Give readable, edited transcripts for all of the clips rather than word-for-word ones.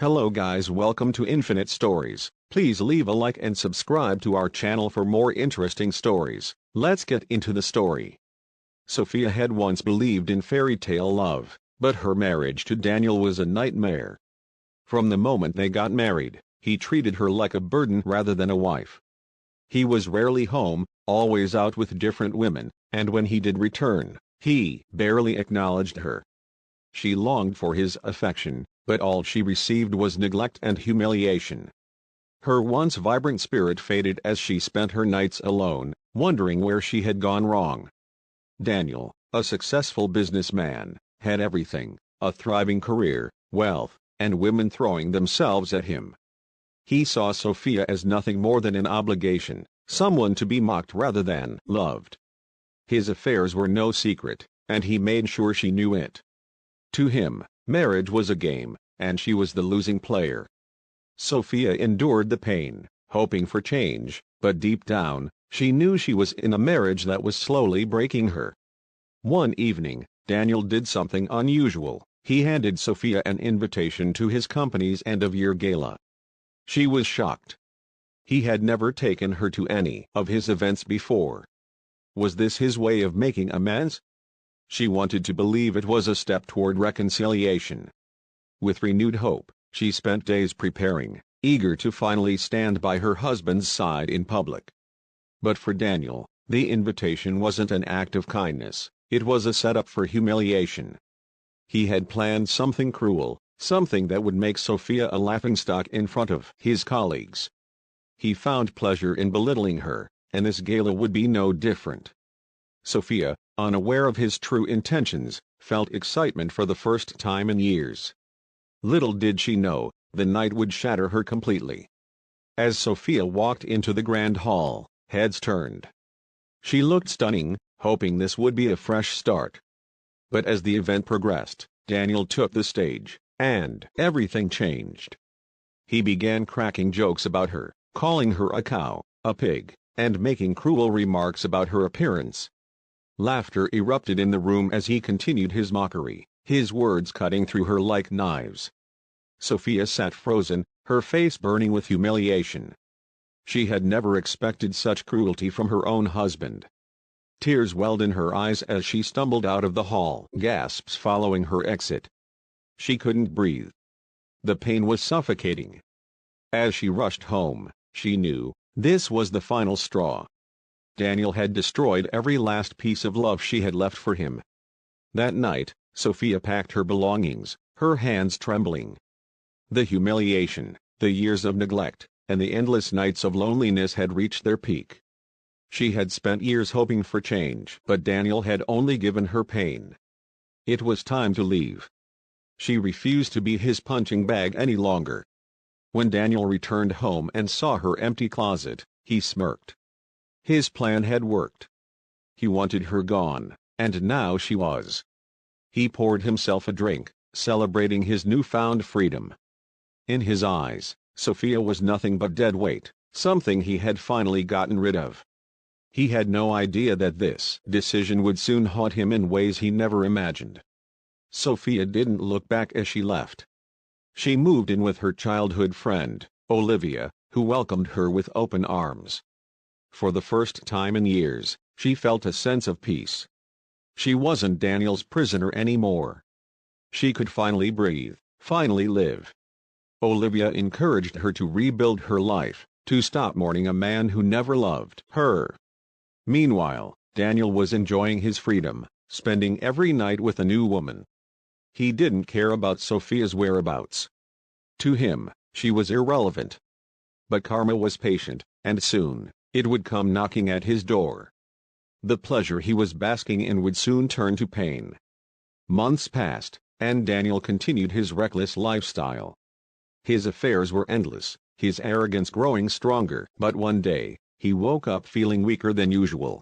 Hello guys, welcome to Infinite Stories. Please leave a like and subscribe to our channel for more interesting stories. Let's get into the story. Sophia had once believed in fairy tale love, but her marriage to Daniel was a nightmare. From the moment they got married, he treated her like a burden rather than a wife. He was rarely home, always out with different women, and when he did return, he barely acknowledged her. She longed for his affection, but all she received was neglect and humiliation. Her once vibrant spirit faded as she spent her nights alone, wondering where she had gone wrong. Daniel, a successful businessman, had everything: a thriving career, wealth, and women throwing themselves at him. He saw Sophia as nothing more than an obligation, someone to be mocked rather than loved. His affairs were no secret, and he made sure she knew it. To him, marriage was a game, and she was the losing player. Sophia endured the pain, hoping for change, but deep down, she knew she was in a marriage that was slowly breaking her. One evening, Daniel did something unusual. He handed Sophia an invitation to his company's end-of-year gala. She was shocked. He had never taken her to any of his events before. Was this his way of making amends? She wanted to believe it was a step toward reconciliation. With renewed hope, she spent days preparing, eager to finally stand by her husband's side in public. But for Daniel, the invitation wasn't an act of kindness, it was a setup for humiliation. He had planned something cruel, something that would make Sophia a laughingstock in front of his colleagues. He found pleasure in belittling her, and this gala would be no different. Sophia, unaware of his true intentions, felt excitement for the first time in years. Little did she know, the night would shatter her completely. As Sophia walked into the grand hall, heads turned. She looked stunning, hoping this would be a fresh start. But as the event progressed, Daniel took the stage, and everything changed. He began cracking jokes about her, calling her a cow, a pig, and making cruel remarks about her appearance. Laughter erupted in the room as he continued his mockery, his words cutting through her like knives. Sophia sat frozen, her face burning with humiliation. She had never expected such cruelty from her own husband. Tears welled in her eyes as she stumbled out of the hall, gasps following her exit. She couldn't breathe. The pain was suffocating. As she rushed home, she knew this was the final straw. Daniel had destroyed every last piece of love she had left for him. That night, Sophia packed her belongings, her hands trembling. The humiliation, the years of neglect, and the endless nights of loneliness had reached their peak. She had spent years hoping for change, but Daniel had only given her pain. It was time to leave. She refused to be his punching bag any longer. When Daniel returned home and saw her empty closet, he smirked. His plan had worked. He wanted her gone, and now she was. He poured himself a drink, celebrating his newfound freedom. In his eyes, Sophia was nothing but dead weight, something he had finally gotten rid of. He had no idea that this decision would soon haunt him in ways he never imagined. Sophia didn't look back as she left. She moved in with her childhood friend, Olivia, who welcomed her with open arms. For the first time in years, she felt a sense of peace. She wasn't Daniel's prisoner anymore. She could finally breathe, finally live. Olivia encouraged her to rebuild her life, to stop mourning a man who never loved her. Meanwhile, Daniel was enjoying his freedom, spending every night with a new woman. He didn't care about Sophia's whereabouts. To him, she was irrelevant. But karma was patient, and soon, it would come knocking at his door. The pleasure he was basking in would soon turn to pain. Months passed, and Daniel continued his reckless lifestyle. His affairs were endless, his arrogance growing stronger, but one day, he woke up feeling weaker than usual.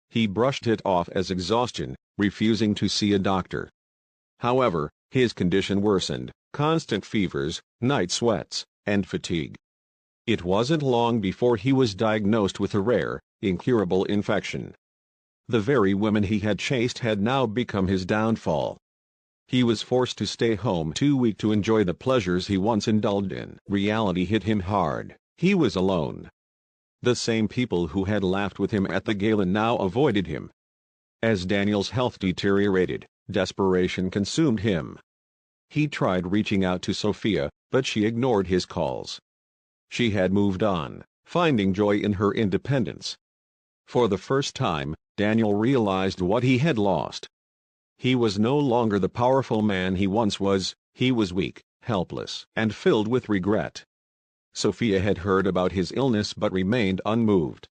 He brushed it off as exhaustion, refusing to see a doctor. However, his condition worsened: constant fevers, night sweats, and fatigue. It wasn't long before he was diagnosed with a rare, incurable infection. The very women he had chased had now become his downfall. He was forced to stay home too weak to enjoy the pleasures he once indulged in. Reality hit him hard. He was alone. The same people who had laughed with him at the gala now avoided him. As Daniel's health deteriorated, desperation consumed him. He tried reaching out to Sophia, but she ignored his calls. She had moved on, finding joy in her independence. For the first time, Daniel realized what he had lost. He was no longer the powerful man he once was. He was weak, helpless, and filled with regret. Sophia had heard about his illness but remained unmoved.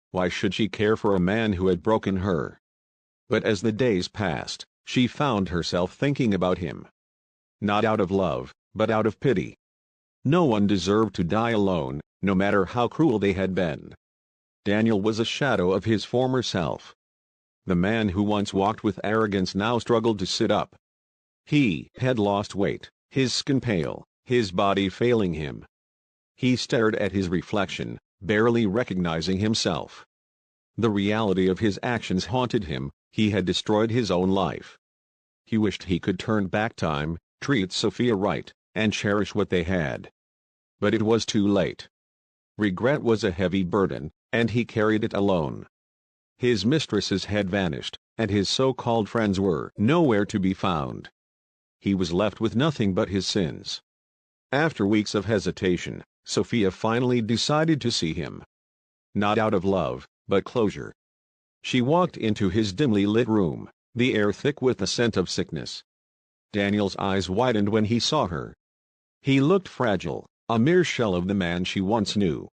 Why should she care for a man who had broken her? But as the days passed, she found herself thinking about him. Not out of love, but out of pity. No one deserved to die alone, no matter how cruel they had been. Daniel was a shadow of his former self. The man who once walked with arrogance now struggled to sit up. He had lost weight, his skin pale, his body failing him. He stared at his reflection, barely recognizing himself. The reality of his actions haunted him. He had destroyed his own life. He wished he could turn back time, treat Sophia right, and cherish what they had. But it was too late. Regret was a heavy burden, and he carried it alone. His mistresses had vanished, and his so-called friends were nowhere to be found. He was left with nothing but his sins. After weeks of hesitation, Sophia finally decided to see him. Not out of love, but closure. She walked into his dimly lit room, the air thick with the scent of sickness. Daniel's eyes widened when he saw her. He looked fragile, a mere shell of the man she once knew.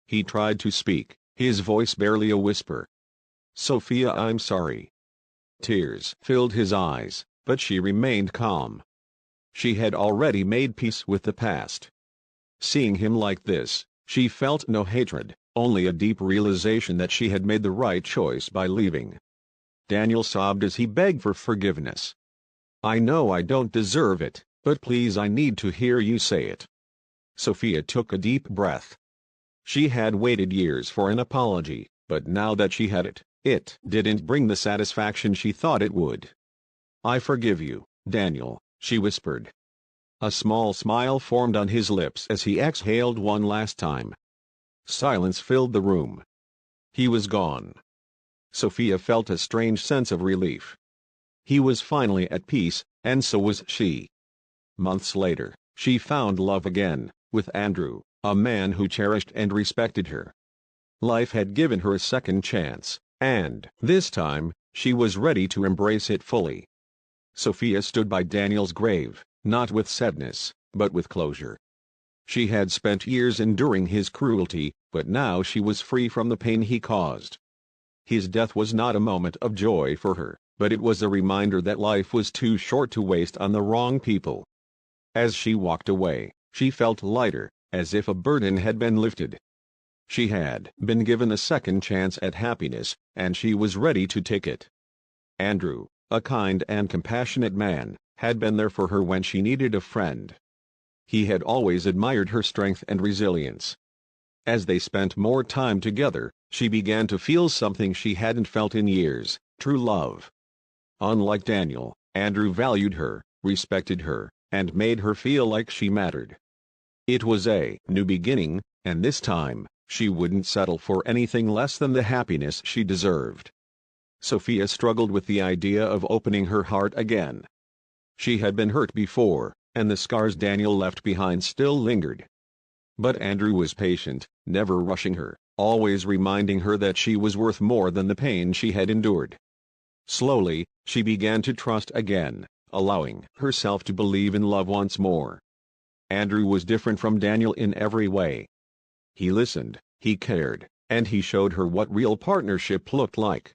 He tried to speak, his voice barely a whisper. "Sophia, I'm sorry." Tears filled his eyes, but she remained calm. She had already made peace with the past. Seeing him like this, she felt no hatred, only a deep realization that she had made the right choice by leaving. Daniel sobbed as he begged for forgiveness. "I know I don't deserve it, but please, I need to hear you say it." Sophia took a deep breath. She had waited years for an apology, but now that she had it, it didn't bring the satisfaction she thought it would. "I forgive you, Daniel," she whispered. A small smile formed on his lips as he exhaled one last time. Silence filled the room. He was gone. Sophia felt a strange sense of relief. He was finally at peace, and so was she. Months later, she found love again, with Andrew, a man who cherished and respected her. Life had given her a second chance, and, this time, she was ready to embrace it fully. Sophia stood by Daniel's grave, not with sadness, but with closure. She had spent years enduring his cruelty, but now she was free from the pain he caused. His death was not a moment of joy for her, but it was a reminder that life was too short to waste on the wrong people. As she walked away, she felt lighter, as if a burden had been lifted. She had been given a second chance at happiness, and she was ready to take it. Andrew, a kind and compassionate man, had been there for her when she needed a friend. He had always admired her strength and resilience. As they spent more time together, she began to feel something she hadn't felt in years: true love. Unlike Daniel, Andrew valued her, respected her, and made her feel like she mattered. It was a new beginning, and this time, she wouldn't settle for anything less than the happiness she deserved. Sophia struggled with the idea of opening her heart again. She had been hurt before, and the scars Daniel left behind still lingered. But Andrew was patient, never rushing her, always reminding her that she was worth more than the pain she had endured. Slowly, she began to trust again, allowing herself to believe in love once more. Andrew was different from Daniel in every way. He listened, he cared, and he showed her what real partnership looked like.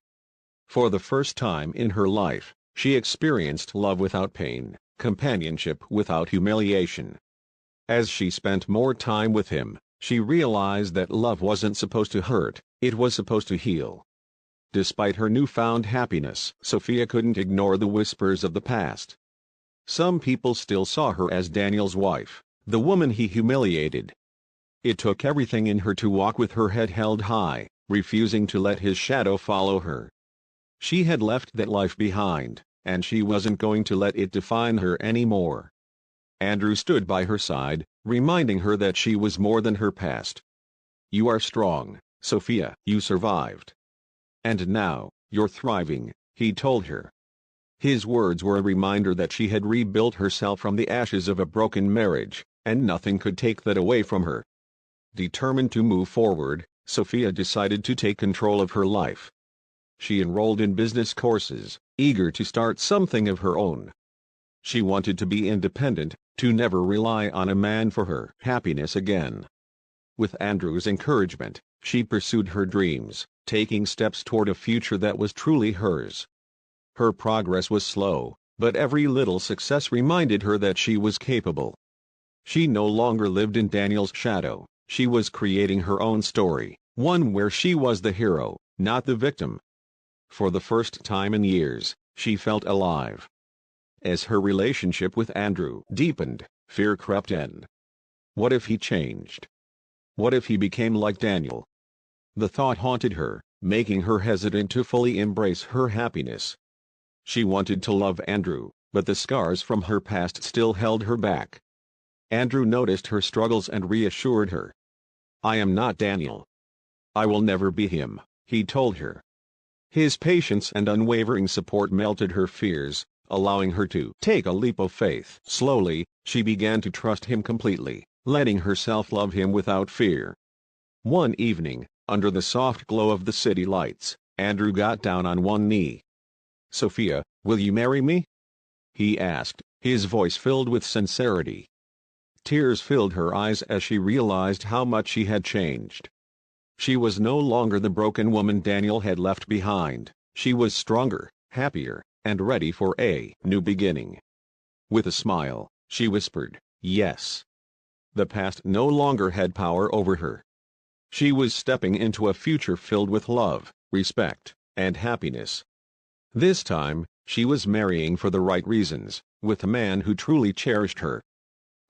For the first time in her life, she experienced love without pain, companionship without humiliation. As she spent more time with him, she realized that love wasn't supposed to hurt, it was supposed to heal. Despite her newfound happiness, Sophia couldn't ignore the whispers of the past. Some people still saw her as Daniel's wife, the woman he humiliated. It took everything in her to walk with her head held high, refusing to let his shadow follow her. She had left that life behind, and she wasn't going to let it define her anymore. Andrew stood by her side, reminding her that she was more than her past. "You are strong, Sophia. You survived. And now, you're thriving," he told her. His words were a reminder that she had rebuilt herself from the ashes of a broken marriage, and nothing could take that away from her. Determined to move forward, Sophia decided to take control of her life. She enrolled in business courses, eager to start something of her own. She wanted to be independent, to never rely on a man for her happiness again. With Andrew's encouragement, she pursued her dreams, taking steps toward a future that was truly hers. Her progress was slow, but every little success reminded her that she was capable. She no longer lived in Daniel's shadow. She was creating her own story, one where she was the hero, not the victim. For the first time in years, she felt alive. As her relationship with Andrew deepened, fear crept in. What if he changed? What if he became like Daniel? The thought haunted her, making her hesitant to fully embrace her happiness. She wanted to love Andrew, but the scars from her past still held her back. Andrew noticed her struggles and reassured her. "I am not Daniel. I will never be him," he told her. His patience and unwavering support melted her fears, allowing her to take a leap of faith. Slowly, she began to trust him completely, letting herself love him without fear. One evening, under the soft glow of the city lights, Andrew got down on one knee. "Sophia, will you marry me?" he asked, his voice filled with sincerity. Tears filled her eyes as she realized how much she had changed. She was no longer the broken woman Daniel had left behind. She was stronger, happier, and ready for a new beginning. With a smile, she whispered, "Yes." The past no longer had power over her. She was stepping into a future filled with love, respect, and happiness. This time, she was marrying for the right reasons, with a man who truly cherished her.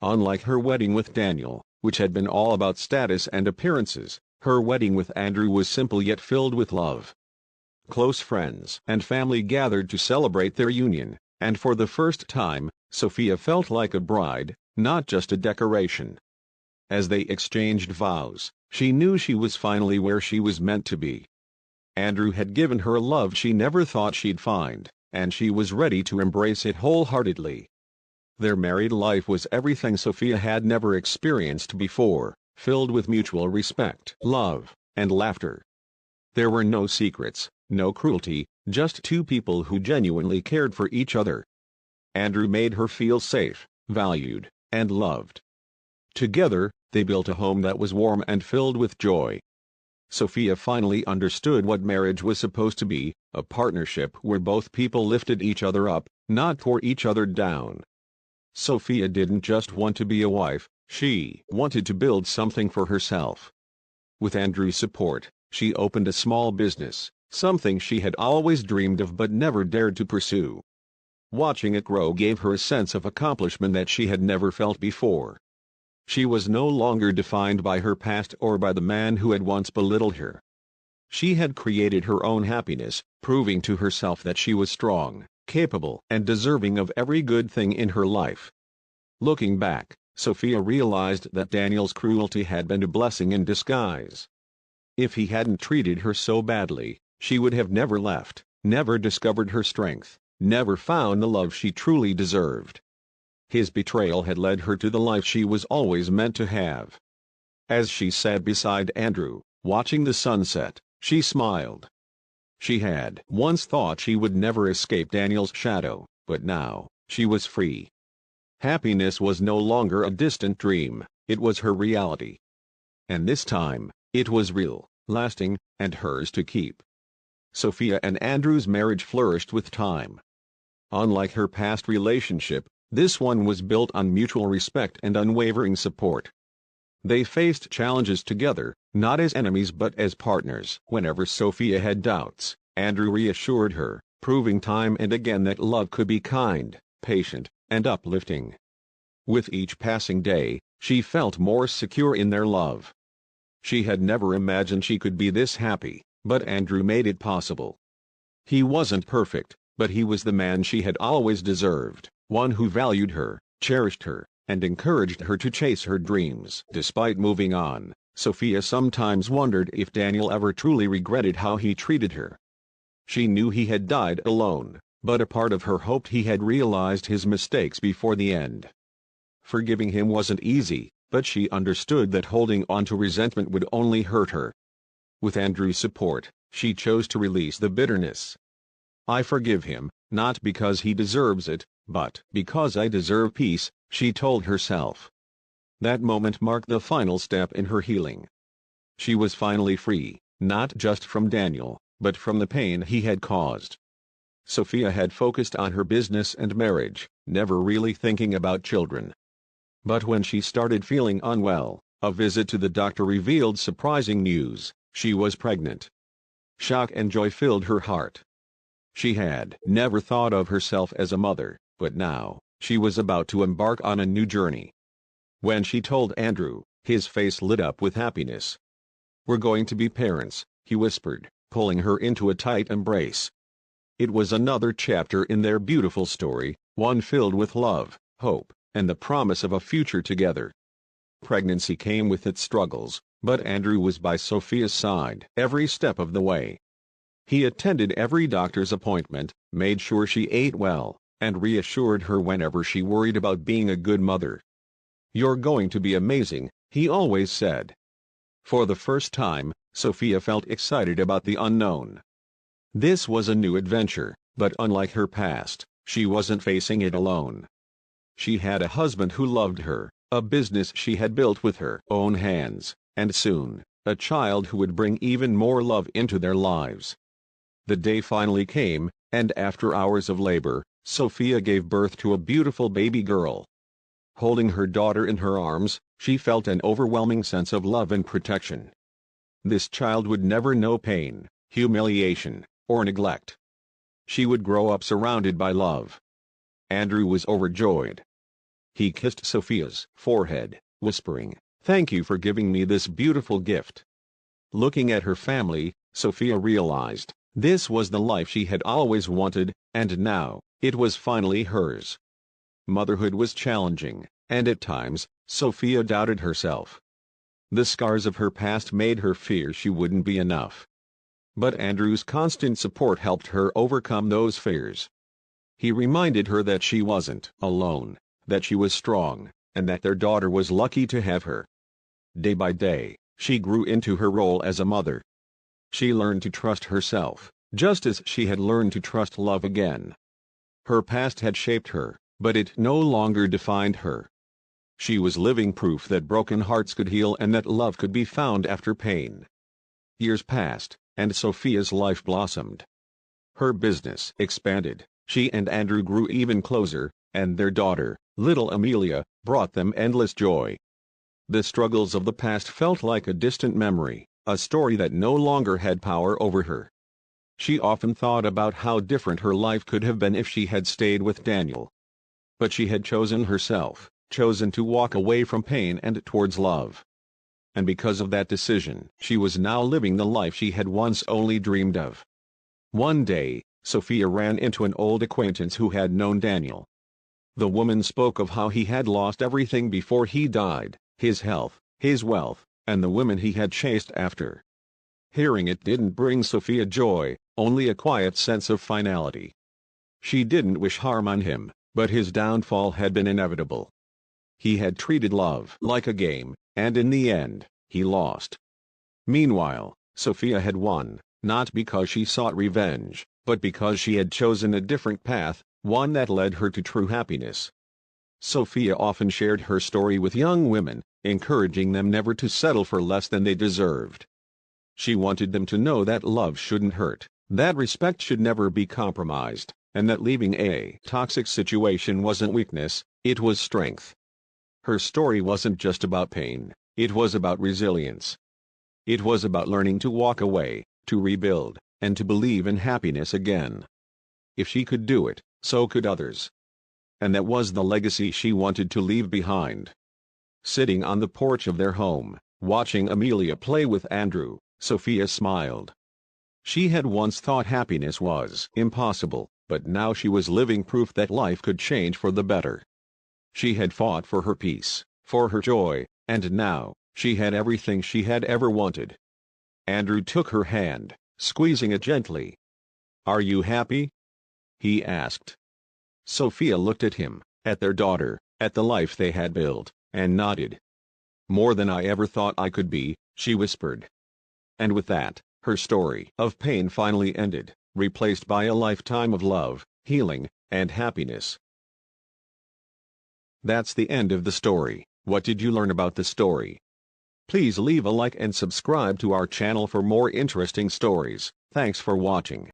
Unlike her wedding with Daniel, which had been all about status and appearances, her wedding with Andrew was simple yet filled with love. Close friends and family gathered to celebrate their union, and for the first time, Sophia felt like a bride, not just a decoration. As they exchanged vows, she knew she was finally where she was meant to be. Andrew had given her a love she never thought she'd find, and she was ready to embrace it wholeheartedly. Their married life was everything Sophia had never experienced before, filled with mutual respect, love, and laughter. There were no secrets, no cruelty, just two people who genuinely cared for each other. Andrew made her feel safe, valued, and loved. Together, they built a home that was warm and filled with joy. Sophia finally understood what marriage was supposed to be, a partnership where both people lifted each other up, not tore each other down. Sophia didn't just want to be a wife, she wanted to build something for herself. With Andrew's support, she opened a small business, something she had always dreamed of but never dared to pursue. Watching it grow gave her a sense of accomplishment that she had never felt before. She was no longer defined by her past or by the man who had once belittled her. She had created her own happiness, proving to herself that she was strong, capable, and deserving of every good thing in her life. Looking back, Sophia realized that Daniel's cruelty had been a blessing in disguise. If he hadn't treated her so badly, she would have never left, never discovered her strength, never found the love she truly deserved. His betrayal had led her to the life she was always meant to have. As she sat beside Andrew, watching the sunset, she smiled. She had once thought she would never escape Daniel's shadow, but now, she was free. Happiness was no longer a distant dream, it was her reality. And this time, it was real, lasting, and hers to keep. Sophia and Andrew's marriage flourished with time. Unlike her past relationship, this one was built on mutual respect and unwavering support. They faced challenges together, not as enemies but as partners. Whenever Sophia had doubts, Andrew reassured her, proving time and again that love could be kind, patient, and uplifting. With each passing day, she felt more secure in their love. She had never imagined she could be this happy, but Andrew made it possible. He wasn't perfect, but he was the man she had always deserved, one who valued her, cherished her, and encouraged her to chase her dreams. Despite moving on, Sophia sometimes wondered if Daniel ever truly regretted how he treated her. She knew he had died alone, but a part of her hoped he had realized his mistakes before the end. Forgiving him wasn't easy, but she understood that holding on to resentment would only hurt her. With Andrew's support, she chose to release the bitterness. "I forgive him, not because he deserves it, but because I deserve peace," she told herself. That moment marked the final step in her healing. She was finally free, not just from Daniel, but from the pain he had caused. Sophia had focused on her business and marriage, never really thinking about children. But when she started feeling unwell, a visit to the doctor revealed surprising news: she was pregnant. Shock and joy filled her heart. She had never thought of herself as a mother, but now, she was about to embark on a new journey. When she told Andrew, his face lit up with happiness. "We're going to be parents," he whispered, pulling her into a tight embrace. It was another chapter in their beautiful story, one filled with love, hope, and the promise of a future together. Pregnancy came with its struggles, but Andrew was by Sophia's side every step of the way. He attended every doctor's appointment, made sure she ate well, and reassured her whenever she worried about being a good mother. "You're going to be amazing," he always said. For the first time, Sophia felt excited about the unknown. This was a new adventure, but unlike her past, she wasn't facing it alone. She had a husband who loved her, a business she had built with her own hands, and soon, a child who would bring even more love into their lives. The day finally came, and after hours of labor, Sophia gave birth to a beautiful baby girl. Holding her daughter in her arms, she felt an overwhelming sense of love and protection. This child would never know pain, humiliation, or neglect. She would grow up surrounded by love. Andrew was overjoyed. He kissed Sophia's forehead, whispering, "Thank you for giving me this beautiful gift." Looking at her family, Sophia realized, this was the life she had always wanted, and now, it was finally hers. Motherhood was challenging, and at times, Sophia doubted herself. The scars of her past made her fear she wouldn't be enough. But Andrew's constant support helped her overcome those fears. He reminded her that she wasn't alone, that she was strong, and that their daughter was lucky to have her. Day by day, she grew into her role as a mother. She learned to trust herself, just as she had learned to trust love again. Her past had shaped her, but it no longer defined her. She was living proof that broken hearts could heal and that love could be found after pain. Years passed, and Sophia's life blossomed. Her business expanded, she and Andrew grew even closer, and their daughter, little Amelia, brought them endless joy. The struggles of the past felt like a distant memory, a story that no longer had power over her. She often thought about how different her life could have been if she had stayed with Daniel. But she had chosen herself, chosen to walk away from pain and towards love. And because of that decision, she was now living the life she had once only dreamed of. One day, Sophia ran into an old acquaintance who had known Daniel. The woman spoke of how he had lost everything before he died: his health, his wealth, and the women he had chased after. Hearing it didn't bring Sophia joy, only a quiet sense of finality. She didn't wish harm on him, but his downfall had been inevitable. He had treated love like a game, and in the end, he lost. Meanwhile, Sophia had won, not because she sought revenge, but because she had chosen a different path, one that led her to true happiness. Sophia often shared her story with young women, encouraging them never to settle for less than they deserved. She wanted them to know that love shouldn't hurt, that respect should never be compromised, and that leaving a toxic situation wasn't weakness, it was strength. Her story wasn't just about pain, it was about resilience. It was about learning to walk away, to rebuild, and to believe in happiness again. If she could do it, so could others. And that was the legacy she wanted to leave behind. Sitting on the porch of their home, watching Amelia play with Andrew, Sophia smiled. She had once thought happiness was impossible, but now she was living proof that life could change for the better. She had fought for her peace, for her joy, and now, she had everything she had ever wanted. Andrew took her hand, squeezing it gently. "Are you happy?" he asked. Sophia looked at him, at their daughter, at the life they had built, and nodded. "More than I ever thought I could be," she whispered. And with that, her story of pain finally ended, replaced by a lifetime of love, healing, and happiness. That's the end of the story. What did you learn about the story? Please leave a like and subscribe to our channel for more interesting stories. Thanks for watching.